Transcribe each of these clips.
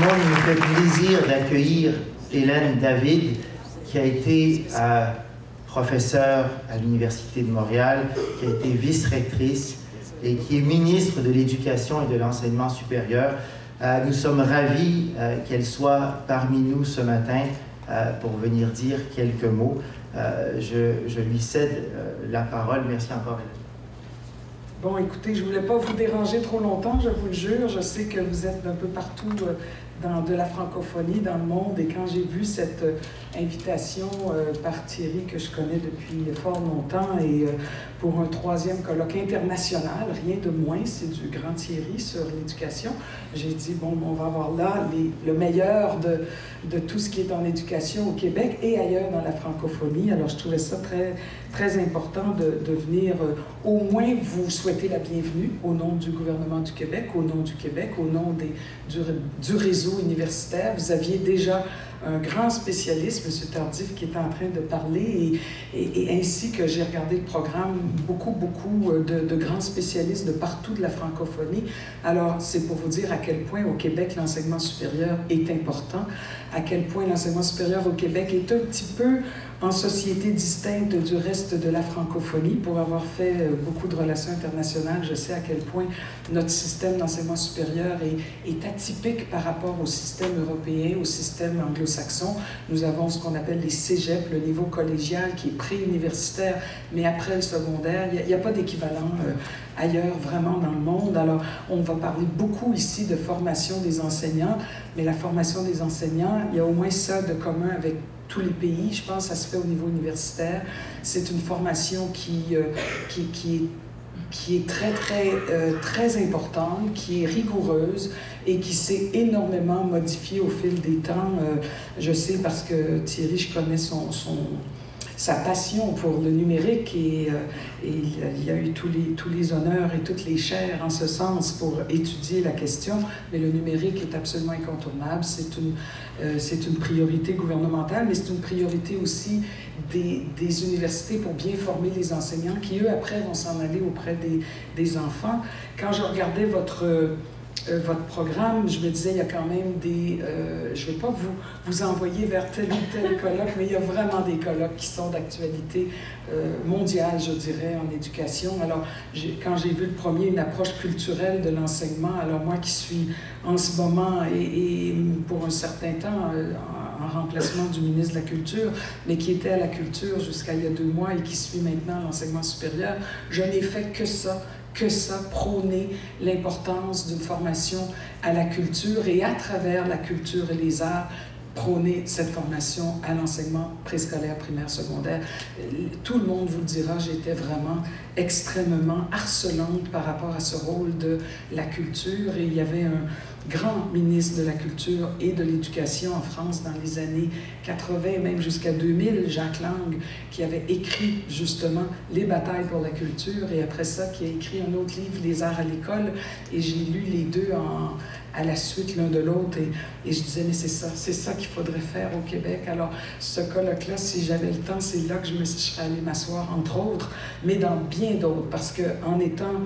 monde, il me fait plaisir d'accueillir Hélène David, qui a été professeure à l'Université de Montréal, qui a été vice-rectrice et qui est ministre de l'Éducation et de l'Enseignement supérieur. Nous sommes ravis qu'elle soit parmi nous ce matin pour venir dire quelques mots. Je lui cède la parole. Merci encore, Hélène. Bon, écoutez, je ne voulais pas vous déranger trop longtemps, je vous le jure. Je sais que vous êtes un peu partout de la francophonie dans le monde. Et quand j'ai vu cette invitation par Thierry, que je connais depuis fort longtemps, et pour un 3e colloque international, rien de moins, c'est du grand Thierry sur l'éducation, j'ai dit, bon, on va avoir là le meilleur de tout ce qui est en éducation au Québec et ailleurs dans la francophonie. Alors, je trouvais ça très, très important de venir au moins vous souhaiter la bienvenue au nom du gouvernement du Québec, au nom du réseau universitaire. Vous aviez déjà un grand spécialiste, M. Tardif, qui est en train de parler, et ainsi que j'ai regardé le programme, beaucoup de grands spécialistes de partout de la francophonie. Alors, c'est pour vous dire à quel point au Québec, l'enseignement supérieur est important, à quel point l'enseignement supérieur au Québec est un petit peu en société distincte du reste de la francophonie. Pour avoir fait beaucoup de relations internationales, je sais à quel point notre système d'enseignement supérieur est atypique par rapport au système européen, au système anglo-saxon. Nous avons ce qu'on appelle les cégeps, le niveau collégial qui est pré-universitaire, mais après le secondaire. Il n'y a pas d'équivalent ailleurs vraiment dans le monde. Alors, on va parler beaucoup ici de formation des enseignants, mais la formation des enseignants, il y a au moins ça de commun avec tous les pays. Je pense que ça se fait au niveau universitaire. C'est une formation qui est très importante, qui est rigoureuse et qui s'est énormément modifiée au fil des temps. Je sais parce que Thierry, je connais sa passion pour le numérique et il y a eu tous les honneurs et toutes les chaires en ce sens pour étudier la question, mais le numérique est absolument incontournable. C'est une priorité gouvernementale, mais c'est une priorité aussi des universités pour bien former les enseignants qui, eux, après, vont s'en aller auprès des enfants. Quand je regardais votre programme, je me disais, il y a quand même je ne vais pas vous envoyer vers tel ou tel colloque, mais il y a vraiment des colloques qui sont d'actualité mondiale, je dirais, en éducation. Alors, quand j'ai vu le premier, une approche culturelle de l'enseignement, alors moi qui suis en ce moment et pour un certain temps en remplacement du ministre de la Culture, mais qui était à la Culture jusqu'à il y a 2 mois et qui suit maintenant l'enseignement supérieur, je n'ai fait que ça, prôner l'importance d'une formation à la culture et à travers la culture et les arts, prôner cette formation à l'enseignement préscolaire, primaire, secondaire. Tout le monde vous le dira, j'étais vraiment extrêmement harcelante par rapport à ce rôle de la culture et il y avait un grand ministre de la Culture et de l'Éducation en France dans les années 80, même jusqu'à 2000, Jacques Lang, qui avait écrit justement Les batailles pour la culture et après ça, qui a écrit un autre livre, Les arts à l'école, et j'ai lu les deux à la suite l'un de l'autre et je disais, mais c'est ça qu'il faudrait faire au Québec. Alors, ce colloque-là, si j'avais le temps, c'est là que je serais allée m'asseoir, entre autres, mais dans bien d'autres, parce qu'en étant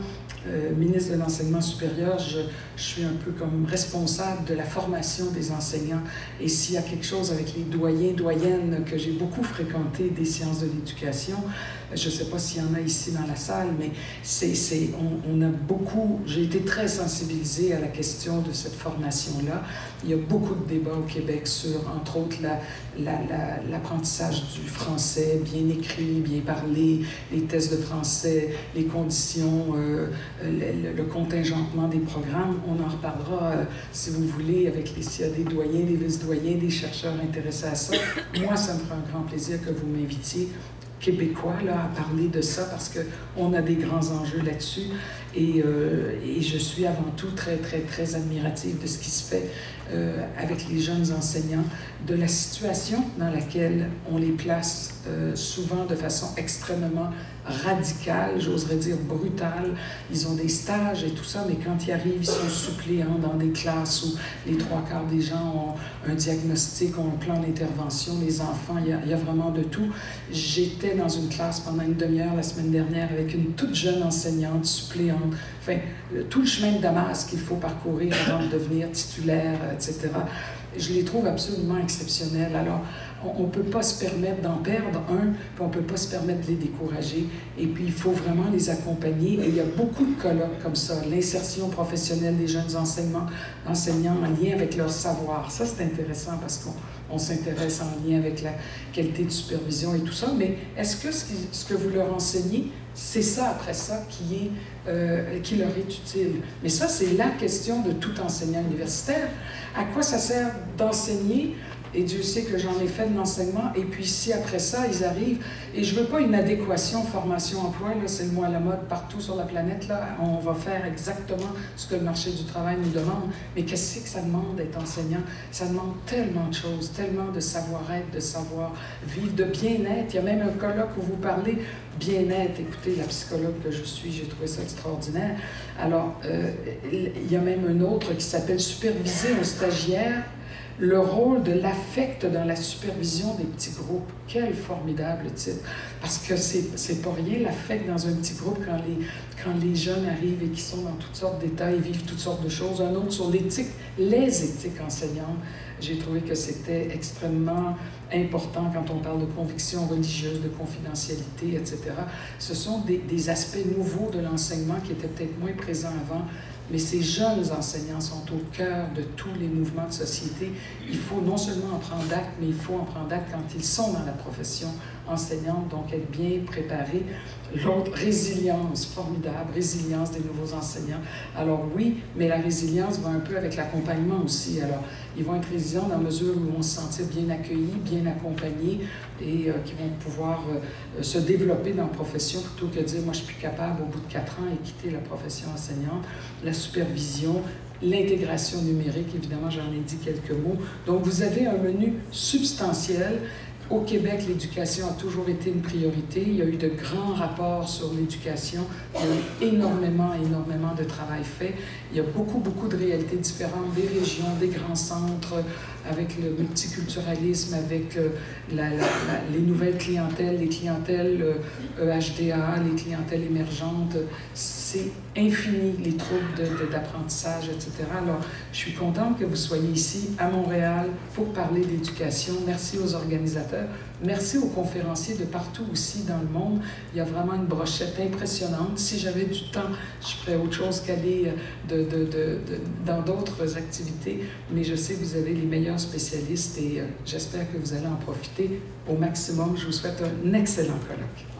ministre de l'Enseignement supérieur, je suis un peu comme responsable de la formation des enseignants. Et s'il y a quelque chose avec les doyens, que j'ai beaucoup fréquenté des sciences de l'éducation, je ne sais pas s'il y en a ici dans la salle, mais on a beaucoup, j'ai été très sensibilisée à la question de cette formation-là. Il y a beaucoup de débats au Québec sur, entre autres, l'apprentissage du français, bien écrit, bien parlé, les tests de français, les conditions, le contingentement des programmes. On en reparlera, si vous voulez, s'il y a des doyens, des vice-doyens, des chercheurs intéressés à ça. Moi, ça me ferait un grand plaisir que vous m'invitiez québécois là, à parler de ça parce qu'on a des grands enjeux là-dessus et je suis avant tout très, très, très admirative de ce qui se fait avec les jeunes enseignants, de la situation dans laquelle on les place souvent de façon extrêmement radicale, j'oserais dire brutale. Ils ont des stages et tout ça, mais quand ils arrivent, ils sont suppléants dans des classes où les 3/4 des gens ont un diagnostic, ont un plan d'intervention, les enfants, il y a vraiment de tout. J'étais retrouvée dans une classe pendant une demi-heure la semaine dernière avec une toute jeune enseignante, suppléante, enfin, tout le chemin de Damas qu'il faut parcourir avant de devenir titulaire, etc. Je les trouve absolument exceptionnels. Alors, on ne peut pas se permettre d'en perdre un, puis on ne peut pas se permettre de les décourager. Et puis, il faut vraiment les accompagner. Et il y a beaucoup de colloques comme ça, l'insertion professionnelle des jeunes enseignants en lien avec leur savoir. Ça, c'est intéressant parce qu'on s'intéresse en lien avec la qualité de supervision et tout ça. Mais est-ce que ce que vous leur enseignez, c'est ça, après ça, qui leur est utile? Mais ça, c'est la question de tout enseignant universitaire. À quoi ça sert d'enseigner? Et Dieu sait que j'en ai fait de l'enseignement. Et puis si après ça, ils arrivent, et je ne veux pas une adéquation formation-emploi, là, c'est le mot à la mode partout sur la planète, là, on va faire exactement ce que le marché du travail nous demande. Mais qu'est-ce que ça demande d'être enseignant? Ça demande tellement de choses, tellement de savoir-être, de savoir-vivre, de bien-être. Il y a même un colloque où vous parlez bien-être. Écoutez, la psychologue que je suis, j'ai trouvé ça extraordinaire. Alors, il y a même un autre qui s'appelle « Superviser un stagiaire ». Le rôle de l'affect dans la supervision des petits groupes. Quel formidable titre! Parce que c'est pas rien, l'affect dans un petit groupe, quand les jeunes arrivent et qui sont dans toutes sortes d'états et vivent toutes sortes de choses. Un autre sur l'éthique, les éthiques enseignantes. J'ai trouvé que c'était extrêmement important quand on parle de conviction religieuse, de confidentialité, etc. Ce sont des aspects nouveaux de l'enseignement qui étaient peut-être moins présents avant. Mais ces jeunes enseignants sont au cœur de tous les mouvements de société. Il faut non seulement en prendre acte, mais il faut en prendre acte quand ils sont dans la profession enseignante, donc être bien préparés. L'autre, résilience, formidable, résilience des nouveaux enseignants. Alors oui, mais la résilience va un peu avec l'accompagnement aussi. Alors, ils vont être résilients dans la mesure où ils vont se sentir bien accueillis, bien accompagnés et qui vont pouvoir se développer dans la profession plutôt que de dire « moi, je suis plus capable au bout de 4 ans » et quitter la profession enseignante. La supervision, l'intégration numérique, évidemment, j'en ai dit quelques mots. Donc, vous avez un menu substantiel. Au Québec, l'éducation a toujours été une priorité. Il y a eu de grands rapports sur l'éducation. Il y a eu énormément de travail fait. Il y a beaucoup de réalités différentes, des régions, des grands centres, avec le multiculturalisme, avec les nouvelles clientèles, les clientèles HDA, les clientèles émergentes. C'est infini, les troubles d'apprentissage, etc. Alors, je suis contente que vous soyez ici, à Montréal, pour parler d'éducation. Merci aux organisateurs. Merci aux conférenciers de partout aussi dans le monde. Il y a vraiment une brochette impressionnante. Si j'avais du temps, je ferais autre chose qu'aller dans d'autres activités. Mais je sais que vous avez les meilleurs spécialistes et j'espère que vous allez en profiter au maximum. Je vous souhaite un excellent colloque.